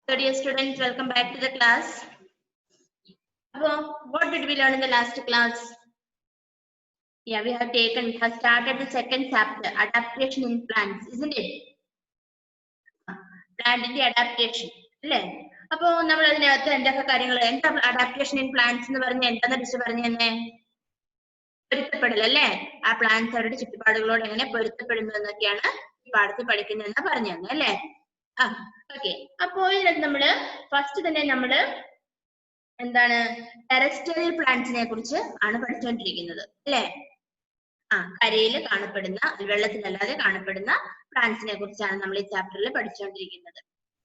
So dear students, welcome back to the class. What did we learn in the last class? Yeah, we have started the second chapter, adaptation in plants, isn't it? Plant in the adaptation. അപ്പോൾ നമ്മൾ അതിനകത്ത് എന്തൊക്കെ കാര്യങ്ങൾ എന്താ adaptation in plants എന്ന് പറഞ്ഞ എന്താ teacher പറഞ്ഞു തന്നെ പൊരുത്തപ്പെടൽ അല്ലേ ആ പ്ലാന്റ്സ് അവരുടെ ചുറ്റുപാടുകളോട് എങ്ങനെ പൊരുത്തപ്പെടുന്നു എന്നൊക്കെയാണ് പാഠത്തിൽ പഠിക്കുന്നതെന്ന് പറഞ്ഞു തന്നെ അല്ലേ ഓക്കെ അപ്പോൾ നമ്മള് ഫസ്റ്റ് തന്നെ നമ്മള് എന്താണ് ടെറസ്ട്രിയൽ പ്ലാന്റ്സിനെ കുറിച്ച് ആണ് പഠിച്ചുകൊണ്ടിരിക്കുന്നത് അല്ലേ കരയിൽ കാണപ്പെടുന്ന വെള്ളത്തിലല്ലാതെ കാണപ്പെടുന്ന പ്ലാന്റ്സിനെ കുറിച്ചാണ് നമ്മൾ ഈ ചാപ്റ്ററിൽ പഠിച്ചുകൊണ്ടിരിക്കുന്നത്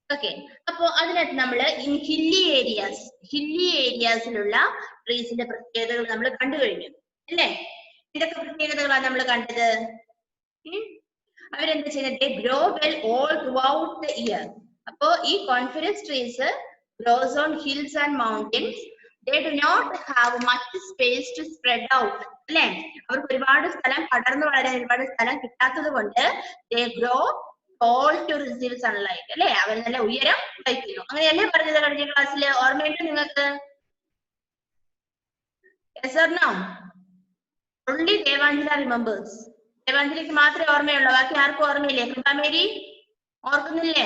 ഓക്കെ അപ്പോ അതിനകത്ത് നമ്മൾ ഇൻ ഹില്ലി ഏരിയാസിലുള്ള ട്രീസിന്റെ പ്രത്യേകതകൾ നമ്മൾ കണ്ടു കഴിഞ്ഞു അല്ലേ എന്തൊക്കെ പ്രത്യേകതകളാണ് നമ്മൾ കണ്ടത് അവരെന്താ ചെയ്യുന്നത് they grow well all throughout the year അപ്പോ ഈ confidence trees grows on hills and mountains they do not have much space to spread out അല്ലേ അവർക്ക് ഒരുപാട് സ്ഥലം പടർന്നു വളരാൻ ഒരുപാട് സ്ഥലം കിട്ടാത്തത് കൊണ്ട് they grow tall to receive sunlight അല്ലേ അവർ നല്ല ഉയരം വഹിക്കുന്നു അങ്ങനെയല്ലേ പറഞ്ഞത് കഴിഞ്ഞ ക്ലാസ്സിൽ ഓർമ്മയുണ്ട് നിങ്ങൾക്ക് yes or no only Devanjana remembers ദേവാഞ്ജലിക്ക് മാത്രമേ ഓർമ്മയുള്ളൂ ബാക്കി ആർക്കും ഓർമ്മയില്ലേ കൃപാമേരി ഓർക്കുന്നില്ലേ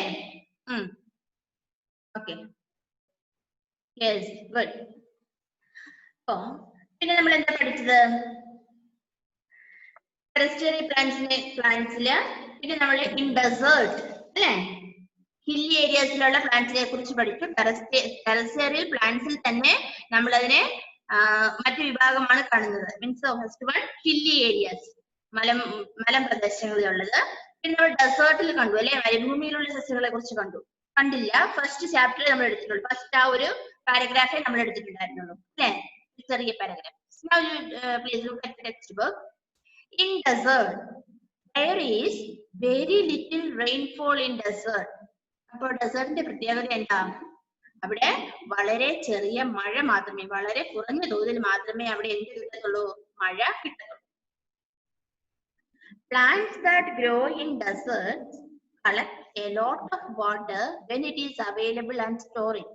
ഓക്കെ യെസ് ഗുഡ് അപ്പോ പിന്നെ നമ്മൾ എന്താ പഠിച്ചത് ടെറസ്ട്രിയൽ പ്ലാന്റ്സില് പിന്നെ നമ്മൾ ഇൻ ഡെസേർട്ട് അല്ലേ ഹില്ലി ഏരിയാസിലുള്ള പ്ലാന്റ്സിനെ കുറിച്ച് പഠിച്ചു ടെറസ്ട്രിയൽ പ്ലാന്റ്സിൽ തന്നെ നമ്മൾ അതിനെ മറ്റു വിഭാഗമാണ് കാണുന്നത് means first one hilly areas മലമ്പ്രദേശങ്ങളിലുള്ളത് പിന്നെ നമ്മൾ ഡെസേർട്ടിൽ കണ്ടു അല്ലെ മരുഭൂമിയിലുള്ള സസ്യങ്ങളെ കുറിച്ച് കണ്ടില്ല ഫസ്റ്റ് ചാപ്റ്റർ നമ്മൾ എടുത്തിട്ടുള്ളൂ ഫസ്റ്റ് ആ ഒരു പാരഗ്രാഫേ നമ്മൾ എടുത്തിട്ടുണ്ടായിരുന്നുള്ളൂ അല്ലെ ചെറിയ paragraph please look at the textbook in desert there is very little rainfall in desert അപ്പോൾ ഡെസേർട്ടിന്റെ പ്രത്യേകത എന്താ അവിടെ വളരെ ചെറിയ മഴ മാത്രമേ വളരെ കുറഞ്ഞ തോതിൽ മാത്രമേ അവിടെ എന്ത് കിട്ടത്തുള്ളൂ മഴ കിട്ടത്തുള്ളൂ plants that grow in deserts collect a lot of water when it is available and store it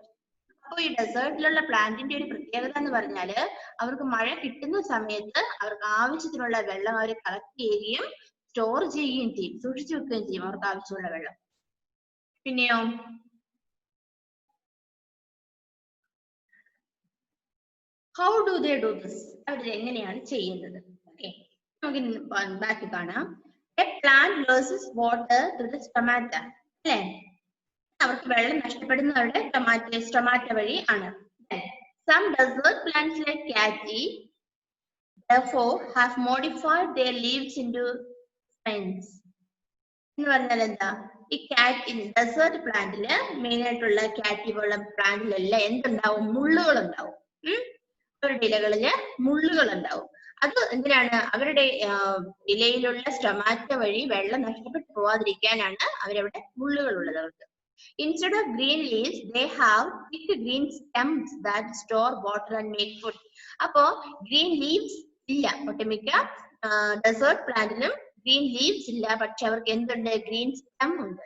അപ്പോൾ ഈ ഡെസേർട്ടിലുള്ള പ്ലാന്റിന്റെ ഒരു പ്രത്യേകത എന്ന് പറഞ്ഞാല് അവർക്ക് മഴ കിട്ടുന്ന സമയത്ത് അവർക്ക് ആവശ്യത്തിനുള്ള വെള്ളം അവർ കളക്ട് ചെയ്യുകയും സ്റ്റോർ ചെയ്യുകയും ചെയ്യും സൂക്ഷിച്ചു വെക്കുകയും ചെയ്യും അവർക്ക് ആവശ്യമുള്ള വെള്ളം പിന്നെയോ how do they do this അവർ എങ്ങനെയാണ് ചെയ്യുന്നത് ഓക്കെ നമുക്ക് ബാക്കി കാണാം a plant loses water to the stomata അല്ലേ അവർക്ക് വെള്ളം നഷ്ടപ്പെടുന്നത് അവരുടെ സ്റ്റൊമാറ്റ വഴി ആണ് some desert plants like cacti therefore have modified their leaves into spines എന്ന് പറഞ്ഞാൽ എന്താ ഈ ഡെസേർട്ട് പ്ലാന്റില് മെയിൻ ആയിട്ടുള്ള കാറ്റി പോലുള്ള പ്ലാന്റിലെല്ലാം എന്തുണ്ടാവും മുള്ളുകൾ ഉണ്ടാവും അവരുടെ ഇലകളില് മുള്ളുകൾ ഉണ്ടാവും അത് എന്തിനാണ് അവരുടെ ഇലയിലുള്ള സ്റ്റൊമാറ്റ വഴി വെള്ളം നഷ്ടപ്പെട്ടു പോവാതിരിക്കാനാണ് അവരവിടെ മുള്ളുകൾ ഉള്ളത് അവർക്ക് instead of green leaves they have thick green stems that store water and make food അപ്പോ green leaves ഇല്ല ഒട്ടുമിക്ക ഡെസേർട്ട് പ്ലാന്റിലും ഗ്രീൻ ലീവ്സ് ഇല്ല പക്ഷെ അവർക്ക് എന്തുണ്ട് ഗ്രീൻ സ്റ്റെം ഉണ്ട്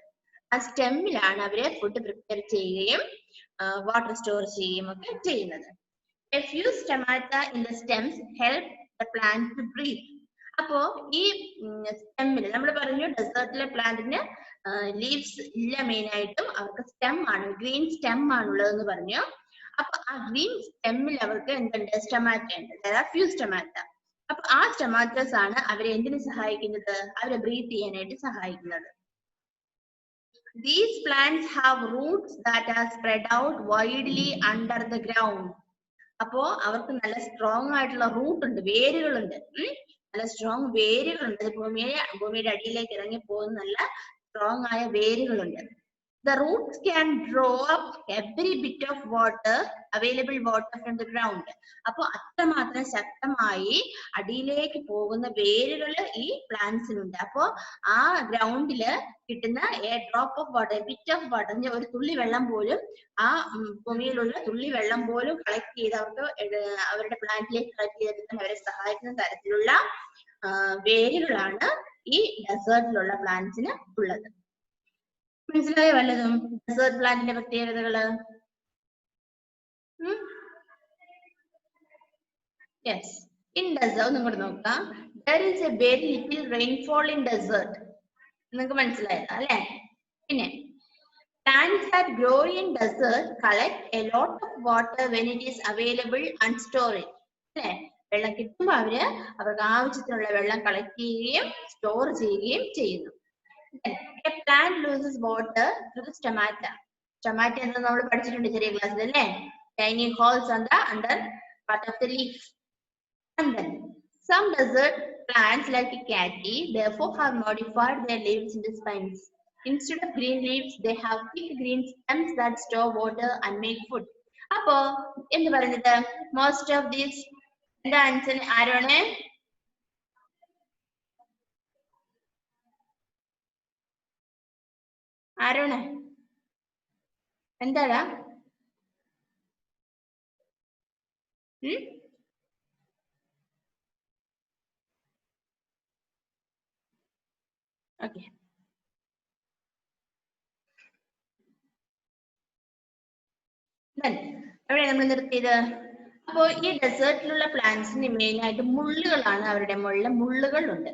ആ സ്റ്റെമ്മിലാണ് അവര് ഫുഡ് പ്രിപ്പയർ ചെയ്യുകയും വാട്ടർ സ്റ്റോർ ചെയ്യുകയും ഒക്കെ ചെയ്യുന്നത് a few stomata in the stems help the plant to breathe അപ്പോ ഈ സ്റ്റെമ്മില് നമ്മൾ പറഞ്ഞു ഡെസേർട്ടിലെ പ്ലാന്റിന് ലീവ്സ് ഇല്ല മെയിൻ ആയിട്ടും അവർക്ക് സ്റ്റെം ആണ് ഗ്രീൻ സ്റ്റെം ആണുള്ളതെന്ന് പറഞ്ഞു അപ്പൊ ആ ഗ്രീൻ സ്റ്റെമ്മിൽ അവർക്ക് എന്തുണ്ട് സ്റ്റൊമാറ്റ ഉണ്ട് ഫ്യൂ സ്റ്റൊമാറ്റ അപ്പൊ ആ സ്റ്റൊമാറ്റോസ് ആണ് അവരെ എന്തിനു സഹായിക്കുന്നത് അവരെ ബ്രീത്ത് ചെയ്യാനായിട്ട് സഹായിക്കുന്നത് these plants have roots that are spread out widely under the ground അപ്പോ അവർക്ക് നല്ല സ്ട്രോങ് ആയിട്ടുള്ള റൂട്ട് ഉണ്ട് വേരുകളുണ്ട് നല്ല സ്ട്രോങ് വേരുകളുണ്ട് ഭൂമിയുടെ അടിയിലേക്ക് ഇറങ്ങി പോകുന്ന നല്ല സ്ട്രോങ് ആയ വേരുകളുണ്ട് the roots can draw up every bit of water available water from the ground അപ്പൊ അത്രമാത്രം ശക്തമായി അടിയിലേക്ക് പോകുന്ന വേരുകൾ ഈ പ്ലാന്റ്സിനുണ്ട് അപ്പോ ആ ഗ്രൗണ്ടില് കിട്ടുന്ന A drop of water bit of water ഒരു തുള്ളി വെള്ളം പോലും ആ ഭൂമിയിലുള്ള തുള്ളി വെള്ളം പോലും കളക്ട് ചെയ്ത് അവർക്ക് അവരുടെ പ്ലാന്റിലേക്ക് കളക്ട് ചെയ്തെടുക്കാൻ അവരെ സഹായിക്കുന്ന തരത്തിലുള്ള വേരുകളാണ് ഈ ഡെസേർട്ടിലുള്ള പ്ലാന്റ്സിന് ഉള്ളത് മനസ്സിലായോ വല്ലതും ഡെസേർട്ട് പ്ലാന്റിന്റെ പ്രത്യേകതകള്? യെസ്, ഇൻ ഡെസേർട്ട് നിങ്ങോട്ട് നോക്കാം. There is a very little rainfall in desert. നിങ്ങൾക്ക് മനസ്സിലായത് അല്ലെ? പിന്നെ plants that grow in desert collect a lot of water when it is available and store it. അല്ലെ? വെള്ളം കിട്ടുമ്പോൾ അവർക്ക് ആവശ്യത്തിനുള്ള വെള്ളം കളക്ട് ചെയ്യുകയും സ്റ്റോർ ചെയ്യുകയും ചെയ്യുന്നു. A plant loses water through the stomata. Stomata എന്ന് നമ്മൾ പഠിച്ചിട്ടുണ്ട് ചെറിയ ക്ലാസ്സിൽ അല്ലേ? Tiny holes on the under part of the leaf. And then some desert plants like cacti therefore have modified their leaves into spines. Instead of green leaves, they have thick green stems that store water and make food. അപ്പോ എന്ത് പറയുന്നത്? Most of these എന്താ answer? ആരാണ്? ആരാണ്? എന്താടാ? Okay, എവിടെ നമ്മൾ നിർത്തിയത്? അപ്പോ ഈ ഡെസേർട്ടിലുള്ള പ്ലാന്റ്സിന് മെയിൻ ആയിട്ട് മുള്ളുകളാണ്, അവരുടെ മുള്ളുകൾ ഉണ്ട്.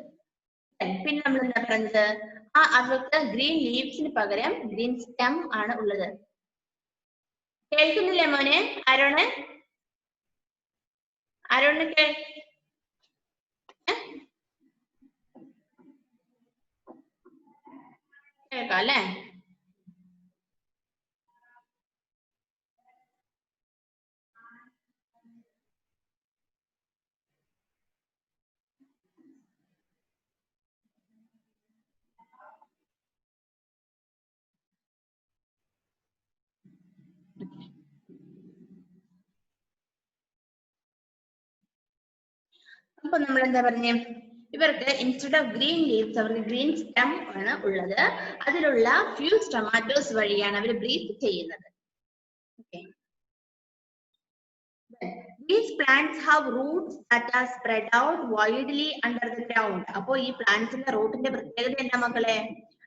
പിന്നെ നമ്മൾ എന്താ പറഞ്ഞത്? അവർക്ക് ഗ്രീൻ ലീവ്സിന് പകരം ഗ്രീൻ സ്റ്റെം ആണ് ഉള്ളത്. കേൾക്കുന്നില്ലേ മോനെ? ആരോണ്? ആരോണ് കേൾക്കാം അല്ലേ? അപ്പൊ നമ്മൾ എന്താ പറഞ്ഞേ? ഇവർക്ക് ഇൻസ്റ്റെഡ് ഓഫ് ഗ്രീൻ ലീവ്സ് അവർക്ക് ഗ്രീൻ സ്റ്റെം ആണ് ഉള്ളത്. അതിലുള്ള ഫ്യൂ സ്റ്റൊമാറ്റോസ് വഴിയാണ് അവർ ബ്രീത്ത് ചെയ്യുന്നത്. These plants have roots that are spread out widely under the ground. അപ്പോ ഈ പ്ലാന്റ്സിന്റെ റൂട്ടിന്റെ പ്രത്യേകത എന്താ മക്കളെ?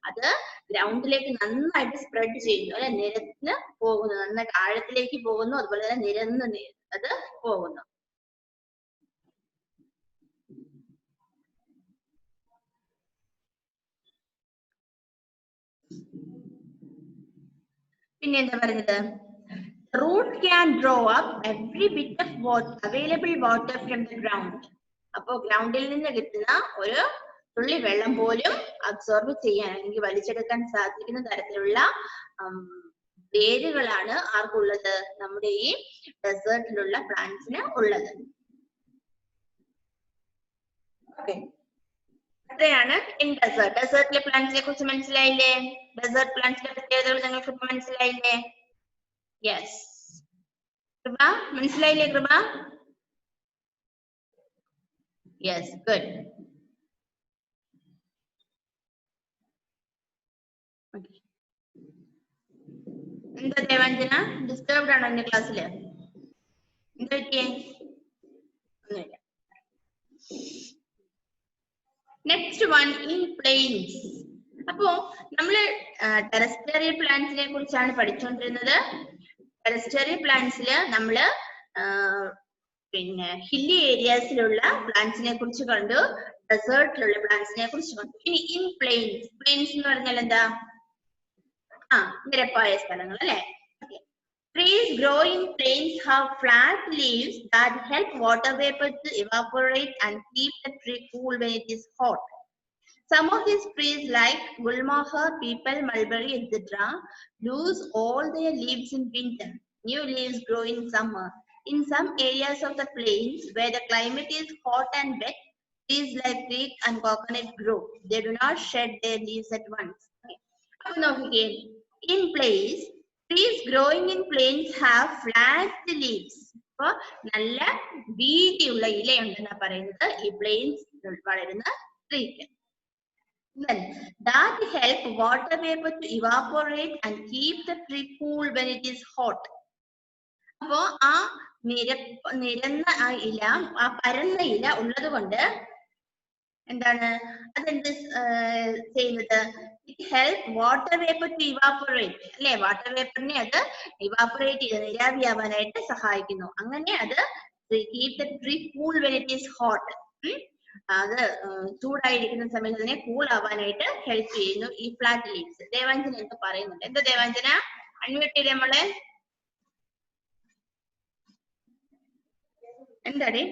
അത് ഗ്രൗണ്ടിലേക്ക് നന്നായിട്ട് സ്പ്രെഡ് ചെയ്യുന്നു അല്ലെ? നിരന്ന് പോകുന്നു, നന്നായിട്ട് ആഴത്തിലേക്ക് പോകുന്നു, അതുപോലെ തന്നെ നിരന്ന് അത് പോകുന്നു. പിന്നെ എന്താ പറഞ്ഞത്? Root can draw up every bit of water, available water from the ground. അപ്പോ ഗ്രൗണ്ടിൽ നിന്ന് കിട്ടുന്ന ഒരു തുള്ളി വെള്ളം പോലും അബ്സോർബ് ചെയ്യാൻ അല്ലെങ്കിൽ വലിച്ചെടുക്കാൻ സാധിക്കുന്ന തരത്തിലുള്ള വേരുകളാണ് ആർക്കുള്ളത്? നമ്മുടെ ഈ ഡെസേർട്ടിലുള്ള പ്ലാന്റ്സിന് ഉള്ളത്. ഓക്കെ, അത്രയാണ് ഇൻ ഡെസേർട്ട്. ഡെസേർട്ടിലെ പ്ലാന്റ്സിനെ കുറിച്ച് മനസ്സിലായില്ലേ? ഡെസേർട്ട് പ്ലാന്റ്സിന്റെ പ്രത്യേകതകൾ നിങ്ങൾക്ക് ഇപ്പൊ മനസ്സിലായില്ലേ? യെസ്, കൃപ മനസ്സിലായില്ലേ? കൃപ യെസ്, ഗുഡ്. എന്താ ദേവാഞ്ജന, ഡിസ്റ്റർബ്ഡ് ആണോ എന്റെ ക്ലാസ്സില്? എന്താ പറ്റിയേ? ഒന്നുമില്ല. Next one, in plains. അപ്പോ നമ്മള് ടെറസ്ട്രിയൽ പ്ലാന്റ്സിനെ കുറിച്ചാണ് പഠിച്ചുകൊണ്ടിരുന്നത്. ടെറസ്ട്രിയൽ പ്ലാന്റ്സില് നമ്മള് പിന്നെ ഹില്ലി ഏരിയാസിലുള്ള പ്ലാന്റ്സിനെ കുറിച്ച് കണ്ടു, ഡെസേർട്ടിലുള്ള പ്ലാന്റ്സിനെ കുറിച്ച് കണ്ടു. ഇനി ഇൻ പ്ലെയിൻസ്. പ്ലെയിൻസ് എന്ന് പറഞ്ഞാൽ എന്താ? നിരപ്പായ സ്ഥലങ്ങൾ അല്ലെ? Trees grow in plains have flat leaves that help water vapor to evaporate and keep the tree cool when it is hot. Some of these trees like Gulmohar, Peepal, Mulberry, etc. lose all their leaves in winter. New leaves grow in summer. In some areas of the plains where the climate is hot and wet, trees like teak and coconut grow. They do not shed their leaves at once. In place, trees growing in plains have flat leaves. So, നല്ല വീതിയുള്ള ഇലയുണ്ടെന്നാ പറയുന്നത് ഈ planes വളരുന്ന ട്രീക്ക്. Then that help water vapor to evaporate and keep the tree cool when it is hot. അപ്പോ ആ നിരന്ന ആ ഇല, ആ പരന്ന ഇല ഉള്ളത് കൊണ്ട് എന്താണ് അതെന്ത് ചെയ്യുന്നത്? It helps water vapor to evaporate. അല്ലെ വാട്ടർ വേപ്പറിനെ അത് ഇവാപറേറ്റ് ചെയ്ത് നീരാവിയാവാനായിട്ട് സഹായിക്കുന്നു. അങ്ങനെ അത് keep the tree cool when it is hot. അത് ചൂടായിരിക്കുന്ന സമയത്ത് അതിനെ കൂൾ ആവാനായിട്ട് ഹെൽപ്പ് ചെയ്യുന്നു ഈ ഫ്ലാറ്റ് ലീവ്സ്. ദേവാഞ്ജന എന്ത് പറയുന്നുണ്ട്? എന്താ ദേവാഞ്ജന? അൺമ്യൂട്ട് ചെയ്തേ നമ്മളെ. എന്താടി?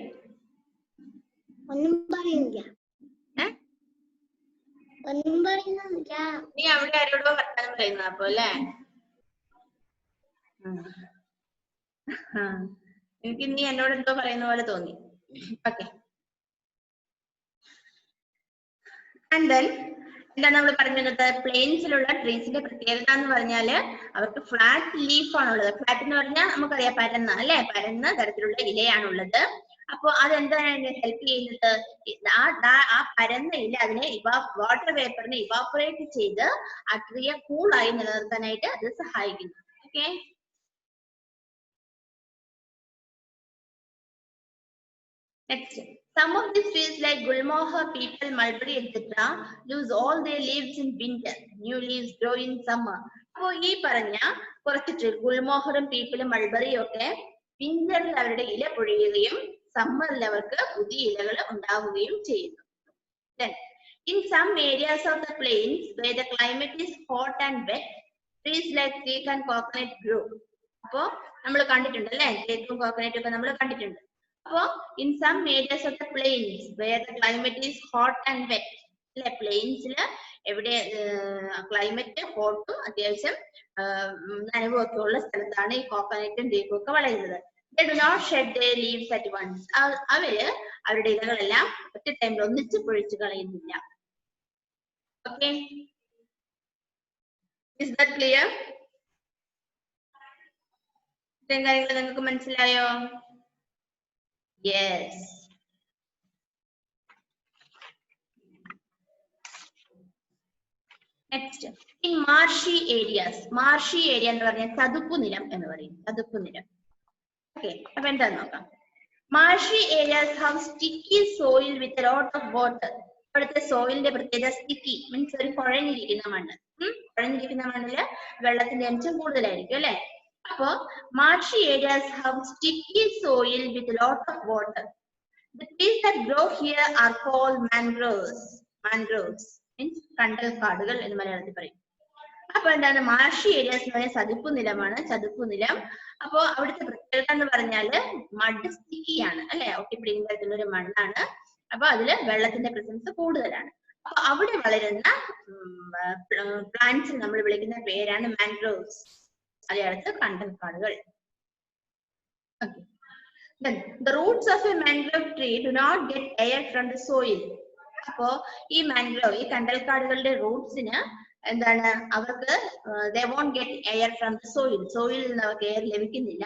ഒന്നും പറയുന്നില്ല. ഒന്നും പറയുന്നില്ല. നീ അവിടെ ആരോടോ വർത്താനം പറയുന്ന അപ്പൊ അല്ലേ? എനിക്ക് നീ എന്നോട് എന്തോ പറയുന്ന പോലെ തോന്നി. ഓക്കെ. ആൻഡ് ദെൻ എന്താണ് നമ്മൾ പറഞ്ഞത്? പ്ലെയിൻസിലുള്ള ട്രീസിന്റെ പ്രത്യേകത എന്ന് പറഞ്ഞാല് അവർക്ക് ഫ്ലാറ്റ് ലീഫ് ആണുള്ളത്. ഫ്ലാറ്റ് എന്ന് പറഞ്ഞാൽ നമുക്കറിയാം പരന്ന അല്ലെ, പരന്ന തരത്തിലുള്ള ഇലയാണുള്ളത്. അപ്പൊ അതെന്താണ് ഹെൽപ്പ് ചെയ്യുന്നത്? ആ പരന്ന ഇല അതിനെ വാട്ടർ വേപ്പറിനെ ഇവാപറേറ്റ് ചെയ്ത് ആ ട്രീയെ കൂളായി നിലനിർത്താനായിട്ട് അത് സഹായിക്കുന്നു. Okay. Next, some of these trees like gulmohar, peepal, mulberry, etc. lose all their leaves in winter. New leaves grow in summer. അപ്പോ ഈ പറഞ്ഞ കുറച്ച് ട്രീ ഗുൽമോഹറും പീപ്പിളും മൾബറിയും ഒക്കെ വിന്ററിൽ അവരുടെ ഇല പൊഴിയുകയും സമ്മറിൽ അവർക്ക് പുതിയ ഇലകൾ ഉണ്ടാവുകയും ചെയ്യുന്നു. Then, in some areas of the plains where the climate is hot and wet, trees like teak and coconut grow. അപ്പോ നമ്മൾ കണ്ടിട്ടുണ്ട് അല്ലെ, തേക്കും കോക്കനറ്റും ഒക്കെ നമ്മൾ കണ്ടിട്ടുണ്ട്. അപ്പോ in some areas of the plains where the climate is hot and wet, അല്ലെ പ്ലെയിൻസിൽ എവിടെ ക്ലൈമറ്റ് ഹോട്ടും അത്യാവശ്യം നനവൊക്കെ ഉള്ള സ്ഥലത്താണ് ഈ കോക്കനറ്റും തേക്കും ഒക്കെ വളരുന്നത്. They do not shed their leaves at once. അവര് അവരുടെ ഇലകളെല്ലാം ഒറ്റ ടൈമിൽ ഒന്നിച്ച് പൊഴിച്ചു കളയുന്നില്ല. Okay, is that clear? ഇത്രയും കാര്യങ്ങൾ നിങ്ങൾക്ക് മനസ്സിലായോ? Yes. Next, in marshy areas. Marshy area എന്ന് പറഞ്ഞാൽ ചതുപ്പ് നിലം എന്ന് പറയും. ചതുപ്പ് നിലം. ഓക്കെ, അപ്പൊ എന്താന്ന് നോക്കാം. Marshy areas have sticky soil with a lot of water. ഇവിടുത്തെ സോയിലിന്റെ പ്രത്യേകത സ്റ്റിക്കി മീൻസ് ഒരു കുഴഞ്ഞിരിക്കുന്ന മണ്ണ്. കുഴഞ്ഞിരിക്കുന്ന മണ്ണില് വെള്ളത്തിന്റെ അംശം കൂടുതലായിരിക്കും അല്ലെ. അപ്പോ marshy areas have sticky soil with a lot of water. The trees that grow here are called mangroves. Mangroves means കണ്ടൽക്കാടുകൾ എന്ന് മലയാളത്തിൽ പറയും. അപ്പൊ എന്താണ് മാർഷി ഏരിയാസ് എന്ന് പറഞ്ഞാൽ ചതുപ്പ് നിലമാണ്. ചതുപ്പ് നിലം. അപ്പോ അവിടുത്തെ പ്രത്യേകത എന്ന് പറഞ്ഞാല് മഡ് സ്റ്റിക്കിയാണ് അല്ലെ, ഒട്ടിപ്പിടിക്കുന്ന തരത്തിലുള്ള ഒരു മണ്ണാണ്. അപ്പൊ അതില് വെള്ളത്തിന്റെ പ്രസൻസ് കൂടുതലാണ്. അപ്പൊ അവിടെ വളരുന്ന പ്ലാന്റ്സ് നമ്മൾ വിളിക്കുന്ന പേരാണ് മാൻഗ്രോവ്സ്, മലയാളത്തിൽ കണ്ടൽക്കാടുകൾ. Okay. Then the roots of a mangrove tree do not get air from the soil. അപ്പോ ഈ മാൻഗ്രോവ് ഈ കണ്ടൽക്കാടുകളുടെ റൂട്ട്സിന് എന്താണ് അവർക്ക് they won't get air from the soil. സോയിലിൽ നിന്ന് അവർക്ക് എയർ ലഭിക്കുന്നില്ല.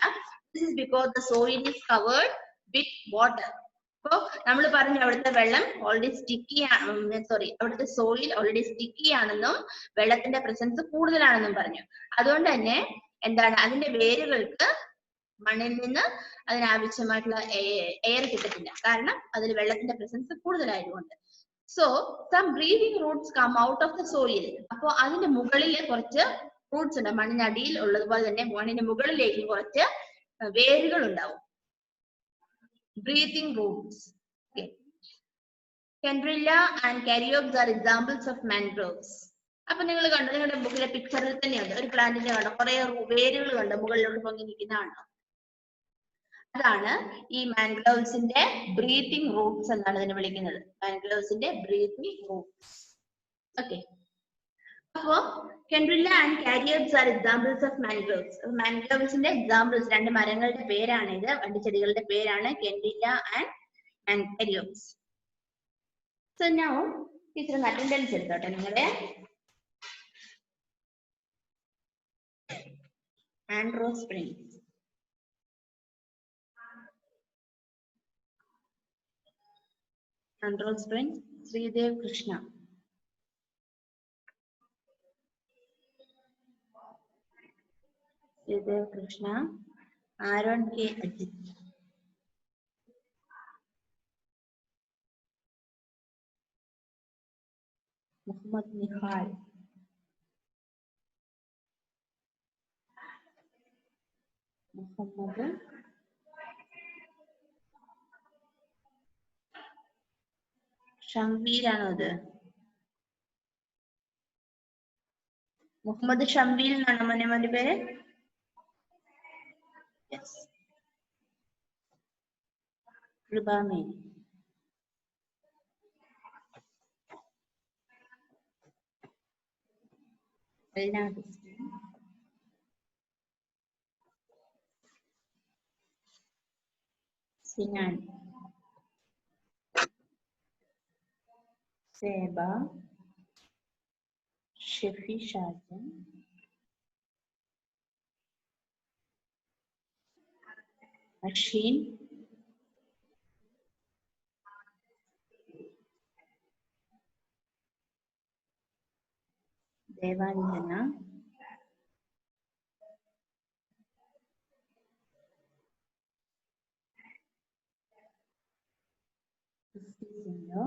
This is because the soil is covered with water. അപ്പോ നമ്മൾ പറഞ്ഞു അവിടുത്തെ വെള്ളം ഓൾറെഡി സ്റ്റിക്കി അവിടുത്തെ സോയിൽ ഓൾറെഡി സ്റ്റിക്കി ആണെന്നും വെള്ളത്തിന്റെ പ്രസൻസ് കൂടുതലാണെന്നും പറഞ്ഞു. അതുകൊണ്ട് തന്നെ എന്താണ് അതിന്റെ വേരുകൾക്ക് മണ്ണിൽ നിന്ന് അതിനാവശ്യമായിട്ടുള്ള എയർ കിട്ടത്തില്ല, കാരണം അതിൽ വെള്ളത്തിന്റെ പ്രസൻസ് കൂടുതലായതുകൊണ്ട്. So some breathing roots come out of the soil. അപ്പോ അതിന്റെ മുകളിൽ കുറച്ച് റൂട്ട്സ് ഉണ്ട്, മണ്ണിനടിയിൽ ഉള്ളതുപോലെ തന്നെ മണ്ണിന്റെ മുകളിലേക്ക് കുറച്ച് വേരുകൾ ഉണ്ടാവും. Breathing roots. Kandelia and Ceriops are examples of mangroves. അപ്പൊ നിങ്ങൾ കണ്ടു, നിങ്ങളുടെ ബുക്കിലെ പിക്ചറിൽ തന്നെയുണ്ട് ഒരു പ്ലാന്റിന്റെ കണ്ടോ കുറെ വേരുകൾ കണ്ടോ മുകളിലോട്ട് പൊങ്ങി നിൽക്കുന്നതാണോ? അതാണ് ഈ മാൻഗ്രോവ്സിന്റെ ബ്രീത്തിങ് റൂട്ട്സ് എന്നാണ് ഇതിനെ വിളിക്കുന്നത്. മാൻഗ്രോവ്സിന്റെ ബ്രീത്തിങ് റൂട്ട്സ്. ഓക്കെ, അപ്പോ Kandelia and Ceriops are examples of mangroves. മാൻഗ്രോവ്സിന്റെ എക്സാമ്പിൾസ് രണ്ട് മരങ്ങളുടെ പേരാണ് ഇത്, രണ്ട് ചെടികളുടെ പേരാണ് Kandelia and Ceriops. So now teacher attendance എടുത്തോട്ടെ നിങ്ങളുടെ. Andrew Springs, Andrew Springs, Sridev Krishna. Sridev Krishna, Aaron K. Ajit. Muhammad Nihal. Muhammad ഷംവീലാണോ അത്? മുഹമ്മദ് ഷംവീൽ എന്നാണോ മോന്റെ പേര്? യെസ്. കൃപാമേരി. സിനാൻ, സേബ, ഷെഫി ഷാജൻ, അഷീൻ, ദേവാഞ്ജന, ക്രിസ്റ്റിസിൻഡോ,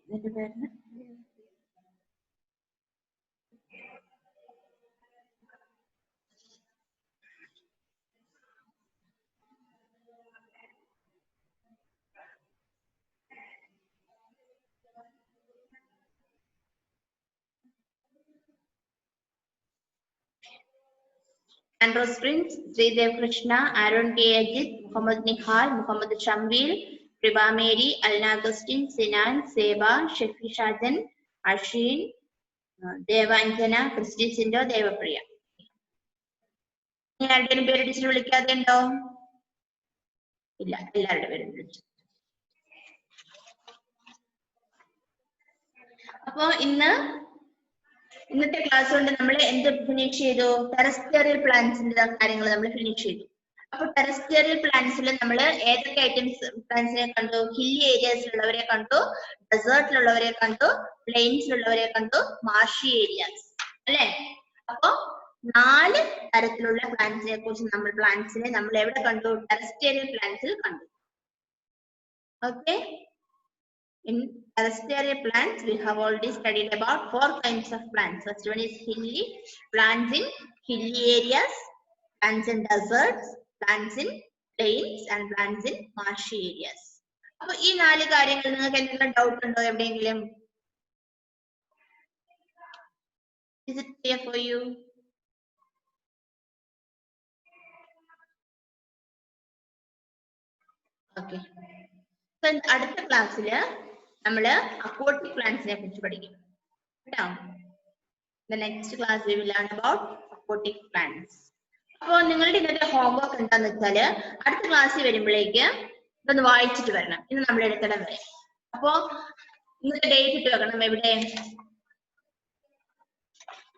ഇതിന്റെ പേര് Andros Prince, Sridev Krishna, Aaron K. Ajit, Muhammad Nihal, Muhammad Shambil, Priba Mary, Alna Agustin, Sinan, Seba, Shefi Shajan, Asheen, Devanjana, Christy Sindo, Devapriya. എല്ലാവരുടെയും പേര് ടീച്ചർ വിളിക്കാതെ ഉണ്ടോ? ഇല്ല, എല്ലാവരുടെ പേരും വിളിച്ചു. അപ്പോ ഇന്നത്തെ ക്ലാസ് കൊണ്ട് നമ്മൾ എന്ത് ഫിനിഷ് ചെയ്തു? ടെറസ്ട്രിയൽ പ്ലാന്റ്സിന്റെ കാര്യങ്ങൾ നമ്മൾ ഫിനിഷ് ചെയ്തു. അപ്പൊ ടെറസ്ട്രിയൽ പ്ലാന്റ്സിൽ നമ്മൾ ഏതൊക്കെ ഐറ്റംസ് പ്ലാന്റ്സിനെ കണ്ടു? ഹില്ലി ഏരിയാസിലുള്ളവരെ കണ്ടു, ഡെസേർട്ടിലുള്ളവരെ കണ്ടു, പ്ലെയിൻസിലുള്ളവരെ കണ്ടു, മാർഷി ഏരിയാസ് അല്ലെ? അപ്പൊ 4 തരത്തിലുള്ള പ്ലാന്റ്സിനെ കുറിച്ച് നമ്മൾ എവിടെ കണ്ടു? ടെറസ്ട്രിയൽ പ്ലാന്റ്സിൽ കണ്ടു. Okay. In terrestrial plants, we have already studied about 4 kinds of plants. First one is hilly, plants in hilly areas, plants in deserts, plants in plains, and plants in marshy areas. അപ്പൊ ഈ 4 കാര്യങ്ങളിൽ നിങ്ങൾക്ക് എന്തെങ്കിലും doubt ഉണ്ടോ എവിടെയെങ്കിലും? Is it clear for you? Okay. So അടുത്ത ക്ലാസ്സിൽ നമ്മള് aquatic plants നെ കുറിച്ച് പഠിക്കും കേട്ടോ. The next class we will learn about aquatic plants. അപ്പോൾ നിങ്ങളുടെ ഇന്നത്തെ ഹോംവർക്ക് എന്താന്ന് വെച്ചാല് അടുത്ത ക്ലാസ്സിൽ വരുമ്പോഴേക്ക് ഇതൊന്ന് വായിച്ചിട്ട് വരണം. ഇന്ന് നമ്മൾ എടുത്തിടം വരെ. അപ്പോ ഇന്നത്തെ ഡേറ്റ് ഇട്ട് വെക്കണം. എവിടെ?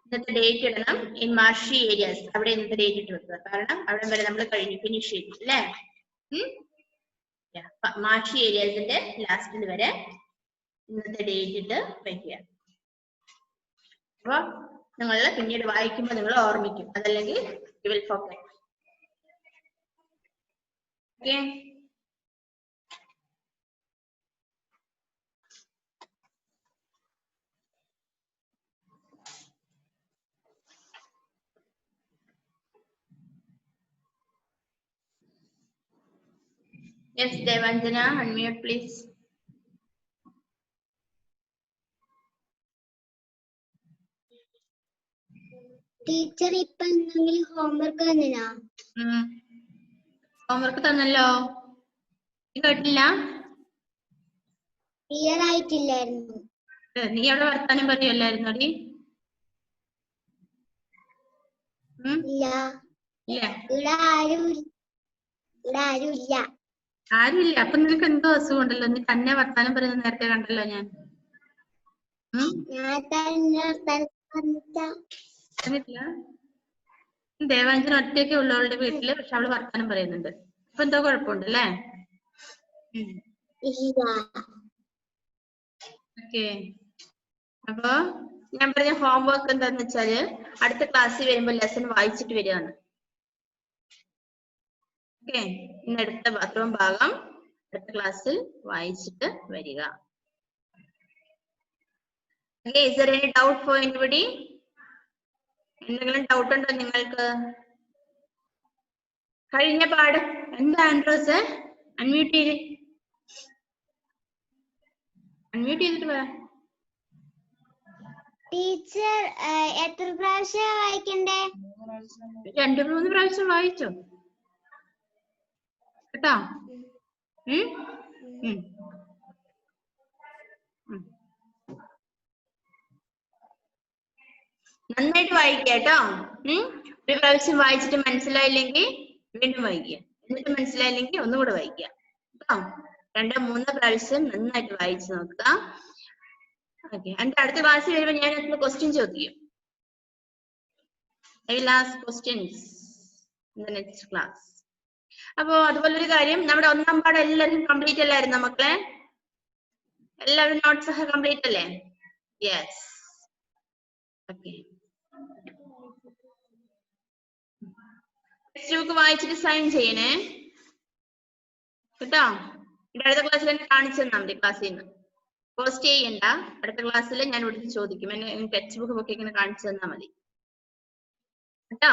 ഇന്നത്തെ ഡേറ്റ് ഇടണം. ഇൻ മാർഷി ഏരിയാസ് അവിടെ ഇന്നത്തെ ഡേറ്റ് ഇട്ട് വെക്കുക. കാരണം അവിടെ വരെ നമ്മൾ കഴിഞ്ഞു, ഫിനിഷ് ചെയ്തു അല്ലേ? മാർഷി ഏരിയാസിന്റെ ലാസ്റ്റിൽ വരെ ഇന്നത്തെ ഡേറ്റ് ഇട്ട് വയ്ക്കുക. അപ്പൊ നിങ്ങൾ പിന്നീട് വായിക്കുമ്പോൾ നിങ്ങൾ ഓർമ്മിക്കും, അതല്ലെങ്കിൽ you will forget. Okay. Yes, Devanjana, unmute please. Teacher ഇപ്പൊ എന്തെങ്കിലും ഹോംവർക്ക് തന്നിനാ? ഹോംവർക്ക് തന്നല്ലോ, കേട്ടില്ല? ക്ലിയർ ആയിട്ടില്ലായിരുന്നു. നീ അവിടെ വർത്താനം പറയുമല്ലായിരുന്നു അടി? ഇല്ല, ഇവിടെ ആരുമില്ല. ആരുമില്ല? അപ്പൊ നിനക്ക് എന്തോ അസുഖം ഉണ്ടല്ലോ, നീ തന്നെ വർത്താനം പറയുന്നത് നേരത്തെ കണ്ടല്ലോ ഞാൻ. ദേവാഞ്ജന ഒറ്റയ്ക്ക് ഉള്ളവളുടെ വീട്ടില്, പക്ഷെ അവള് വർത്താനം പറയുന്നുണ്ട്. അപ്പൊ എന്തോ കുഴപ്പമുണ്ടല്ലേ? ഓക്കെ. അപ്പൊ ഞാൻ പറഞ്ഞ ഹോംവർക്ക് എന്താന്ന് വെച്ചാല് അടുത്ത ക്ലാസ്സിൽ വരുമ്പോ ലെസൺ വായിച്ചിട്ട് വരികയാണ്. ഓക്കെ. ഇന്ന് അടുത്ത ബാത്റൂം ഭാഗം അടുത്ത ക്ലാസ്സിൽ വായിച്ചിട്ട് വരിക. Okay, is there any doubt for anybody? എന്തെങ്കിലും ഡൗട്ട് ഉണ്ടോ നിങ്ങൾക്ക്? കഴിഞ്ഞ പാഠം എന്താ ആൻഡ്രോസ്? അൺമ്യൂട്ട് ചെയ്ത് വാ. ടീച്ചർ എത്ര പ്രാവശ്യം വായിക്കണ്ടേ? 2-3 പ്രാവശ്യം വായിച്ചോ കേട്ടോ. നന്നായിട്ട് വായിക്കുക കേട്ടോ. ഒരു പ്രാവശ്യം വായിച്ചിട്ട് മനസ്സിലായില്ലെങ്കിൽ വീണ്ടും വായിക്കുക, എന്നിട്ട് മനസ്സിലായില്ലെങ്കിൽ ഒന്നുകൂടെ വായിക്കുക കേട്ടോ. 2-3 പ്രാവശ്യം നന്നായിട്ട് വായിച്ചു നോക്കുക. ഓക്കെ, എന്നിട്ട് അടുത്ത ക്ലാസ്സിൽ വരുമ്പോൾ ഞാൻ അതിന് ക്വസ്റ്റ്യൻ ചോദിക്കും. I will ask questions in the next class. അപ്പോ അതുപോലൊരു കാര്യം, നമ്മുടെ 1-ാം പാഠം എല്ലാവർക്കും കംപ്ലീറ്റ് അല്ലായിരുന്നോ മക്കളെ? എല്ലാവരും നോട്ട്സ് ഒക്കെ കംപ്ലീറ്റ് അല്ലേ? യെസ്. ഓക്കെ, ടെക്സ്റ്റ് ബുക്ക് വായിച്ചിട്ട് സൈൻ ചെയ്യണേ കേട്ടോ. അടുത്ത ക്ലാസ്സിൽ എന്നെ കാണിച്ചു തന്നാൽ മതി. ക്ലാസ്സിൽ നിന്ന് പോസ്റ്റ് ചെയ്യണ്ട. അടുത്ത ക്ലാസ്സിൽ ഞാൻ ഇവിടുത്തെ ചോദിക്കും. എന്നെ ടെക്സ്റ്റ് ബുക്ക് ഒക്കെ ഇങ്ങനെ കാണിച്ചു തന്നാൽ മതി കേട്ടോ.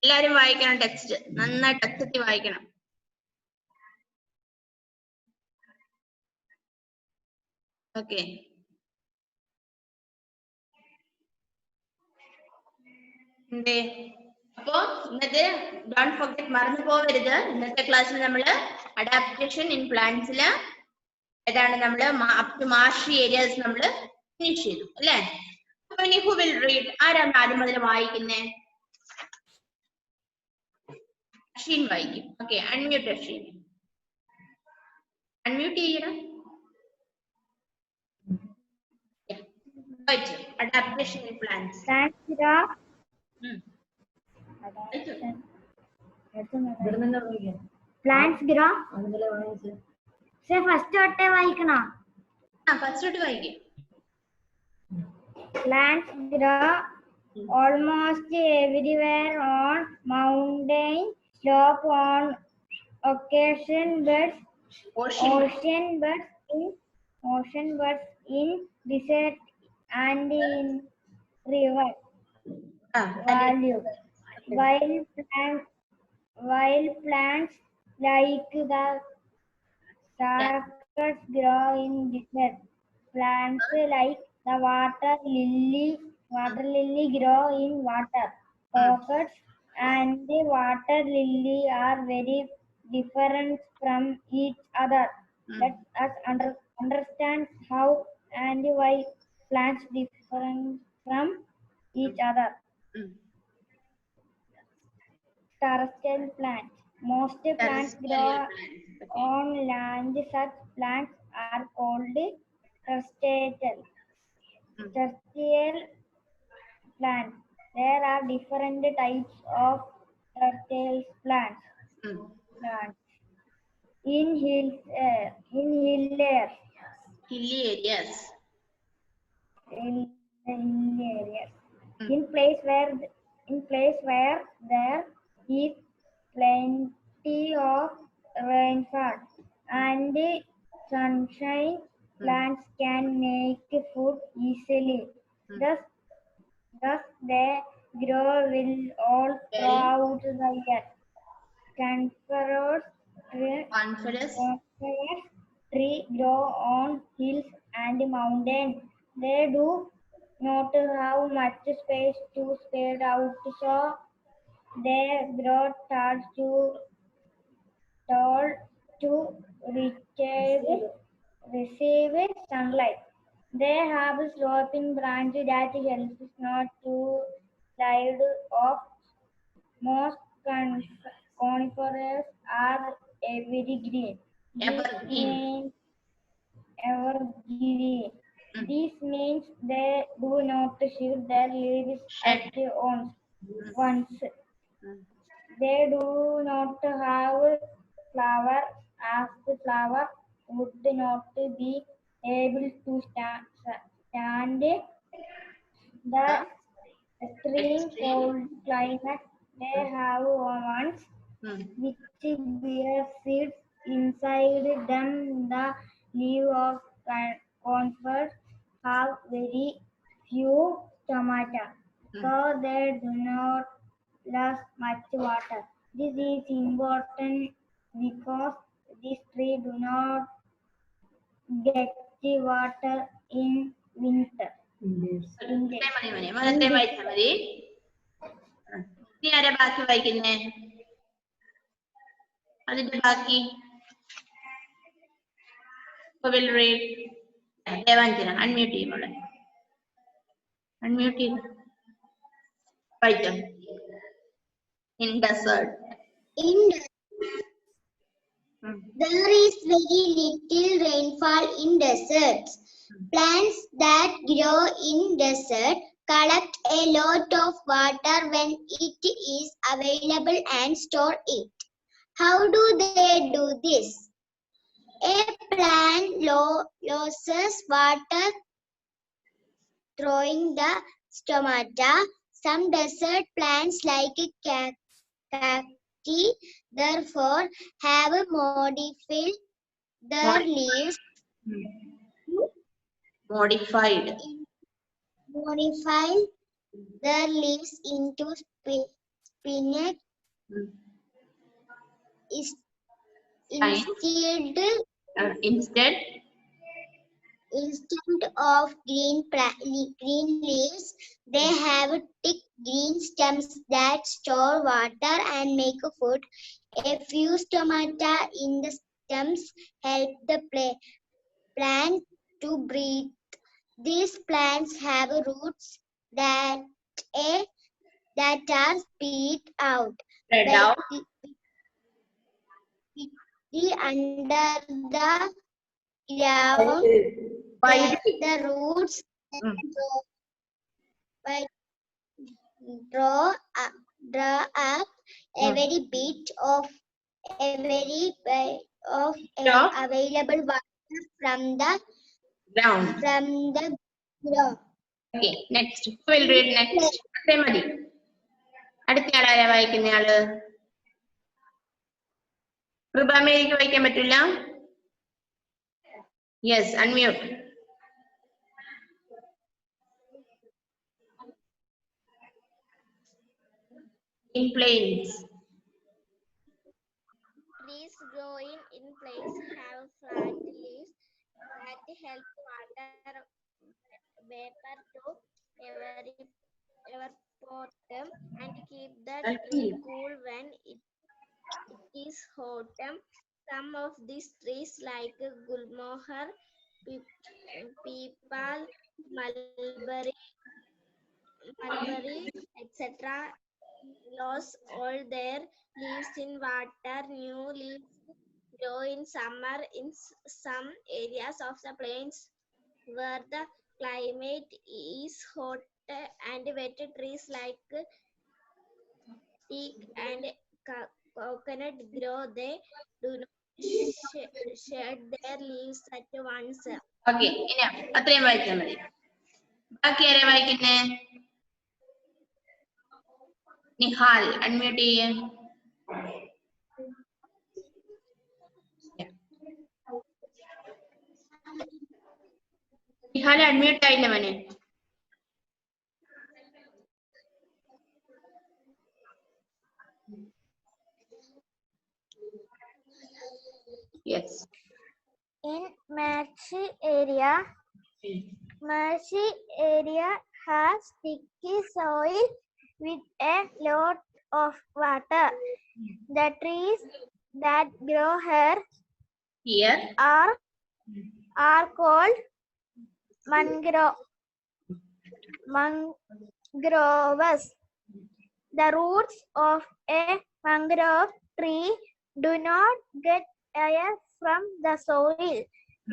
എല്ലാരും വായിക്കണം, ടെക്സ്റ്റ് നന്നായിട്ട് അച്ചത്തി വായിക്കണം. ഓക്കെ, അപ്പോ ഇന്നത്തെ ഡോണ്ട് ഫോർഗെറ്റ്, മറന്നു പോവരുത്. ഇന്നത്തെ ക്ലാസ്സിൽ നമ്മള് അഡാപ്റ്റേഷൻ ഇൻ പ്ലാന്റ്സില് ഏതാണ് നമ്മള് അപ് ടു മാർഷി ഏരിയാസ് നമ്മള് ഫിനിഷ് ചെയ്തു അല്ലേ? അപ്പൊ ഇനി ഹു വിൽ റീഡ്? ആരാണ് ആദ്യം മുതൽ വായിക്കുന്നേ? അശ്വിൻ വായിക്കും. Okay, unmute Ashwin. അൺമ്യൂട്ട് ചെയ്യണം. Adaptation in plants. Plants grow. Say first തൊട്ടേ വായിക്കണോ? ഫസ്റ്റ് തൊട്ട് വായിക്കും. Plants grow almost everywhere on mountain slope, on ocean birds in desert and in river valley. While plants like the cactus grow in desert, plants like the water lily grow in water. Orchids and the water lily are very different from each other. Let us understand how and why plants different from each other. Terrestrial plants. Most plants grow on land. Such plants are called terrestrial. Terrestrial plants. There are different types of terrestrial plants. In hilly areas. In place where there is plenty of rainfall and sunshine, plants can make food easily. Thus they grow well all throughout the year. Coniferous trees grow on hills and mountains. They do not have much space to spread out, so they grow tall to receive sunlight. They have sloping branches that help not to slide off. Most conifers are evergreen. This means they do not shed their leaves at once. They do not have flower, as the flower would not be able to stand the extreme cold climate they have once, which bear seeds inside them the leaves of conifers have very few stomata, so they do not lose much water. This is important because this tree do not get the water in winter. മനത്തെ വായിച്ചാൽ മതി. ഇനി ആരാ ബാക്കി വായിക്കുന്നേ? അതിന്റെ ബാക്കി Devanjana unmute ചെയ്യുമ്പോൾ unmute ചെയ്തു വായിച്ചോ. In desert. There is very little rainfall in deserts. Plants that grow in desert collect a lot of water when it is available and store it. How do they do this? A plant loses water throwing the stomata. Some desert plants like cacti therefore have modified their leaves Modified their leaves into spinach instead of green leaves. They have thick green stems that store water and make food. A few stomata in the stems help the plant to breathe. These plants have roots that are spread out under the ground. The roots draw up a very bit of available water from the ground. Okay, next. Who will read next? മതി. അടുത്ത ആളാരാ വായിക്കുന്നയാള്? കൃപാമേരിക്ക് വായിക്കാൻ പറ്റില്ല? Yes, unmute. In plains. Trees growing in plains have flat leaves that help water vapor to evaporate and keep the tree cool when it is hot. Some of these trees like gulmohar, peepal, mulberry, etc. lose all their leaves in water. New leaves grow in summer in some areas of the plains where the climate is hot and wet. Trees like teak and coconut grow. They do not shed their leaves at once. Okay, enough. അത്രയും വായിച്ചാൽ മതി. ബാക്കി ആരാ വായിക്കുന്നേ? Nihal unmute ചെയ്യേ. Nihal unmute ആയില്ല മോനെ. Yes. In marshy area has sticky soil with a lot of water. The trees that grow Here are called mangroves. The roots of a mangrove tree do not get air from the soil.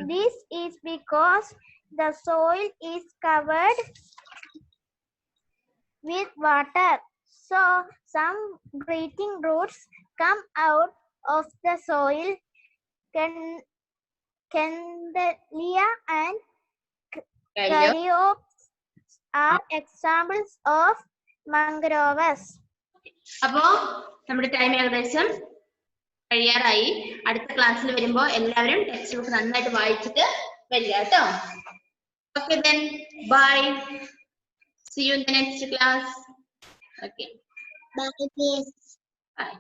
This is because the soil is covered with water. So some breathing roots come out of the soil. Candelia and Caryopsis are examples of mangroves. അപ്പോ നമ്മുടെ time ഏകദേശം കഴിയാറായി. അടുത്ത ക്ലാസ്സിൽ വരുമ്പോ എല്ലാവരും text book നന്നായിട്ട് വായിച്ചിട്ട് വരിക കേട്ടോ. Okay then, bye. See you in the next class. Okay. Bye, please. Bye.